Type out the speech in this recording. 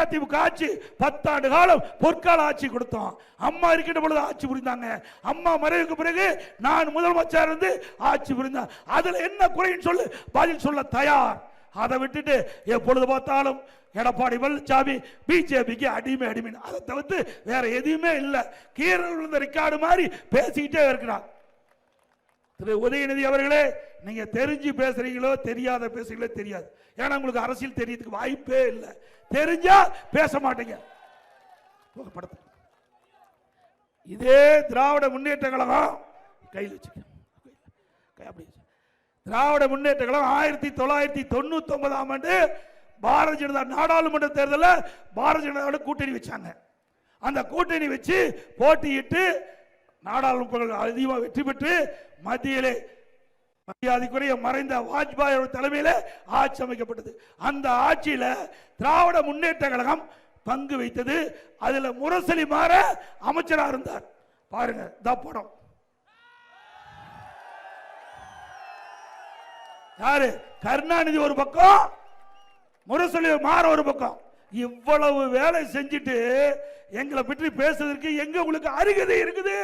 அதிமுக ஆட்சி 10 ஆண்டு காலம் பொற்கால ஆட்சி கொடுத்தோம். அம்மா இருக்கின்ற பொழுது ஆட்சி புரிந்தாங்க. அம்மா மறைவுக்கு பிறகு நான் முதலமைச்சர் இருந்து ஆட்சி புரிந்தேன். அதுல என்ன குறைன்னு சொல்லு, பதில் சொல்ல தயார். அதை விட்டுட்டு எப்பொழுது பார்த்தாலும் எடப்பாடி பழனிசாமி பிஜேபிக்கு அடிமை அடிமை, அதை தவிர்த்து வேற எதுவுமே இல்லை. கீழே விழுந்த ரெக்கார்டு மாதிரி பேசிக்கிட்டே இருக்கிறார். திரு உதயநிதி அவர்களே, நீங்க தெரிஞ்சு பேசுறீங்களோ தெரியாத பேசுறீங்களோ தெரியாது. ஏன்னா உங்களுக்கு அரசியல் தெரியறதுக்கு வாய்ப்பே இல்லை. தெரிஞ்சா பேச மாட்டீங்க. இதே திராவிட முன்னேற்ற கழகம் கையில் வச்சுக்க, திராவிட முன்னேற்ற கழகம் 1999 ஆண்டு பாரதிய ஜனதா நாடாளுமன்ற தேர்தலில் பாரதிய ஜனதாவோட கூட்டணி வச்சாங்க. அந்த கூட்டணி வச்சு போட்டியிட்டு நாடாளுமன்ற அதிகமாக வெற்றி பெற்று மத்தியிலே மரியாதைக்குரிய மறைந்த வாஜ்பாய் தலைமையில ஆட்சி அமைக்கப்பட்டது. அந்த ஆட்சியில திராவிட முன்னேற்ற கழகம் பங்கு வைத்தது. அதுல முரசொலி மாற அமைச்சராக இருந்தார். பாருங்க இந்த படம். யாரு? கருணாநிதி ஒரு பக்கம், முரசொலி மாற ஒரு பக்கம். இவ்வளவு வேலை செஞ்சுட்டு எங்களை பற்றி பேசுவதற்கு எங்க உங்களுக்கு அருகதை இருக்குது?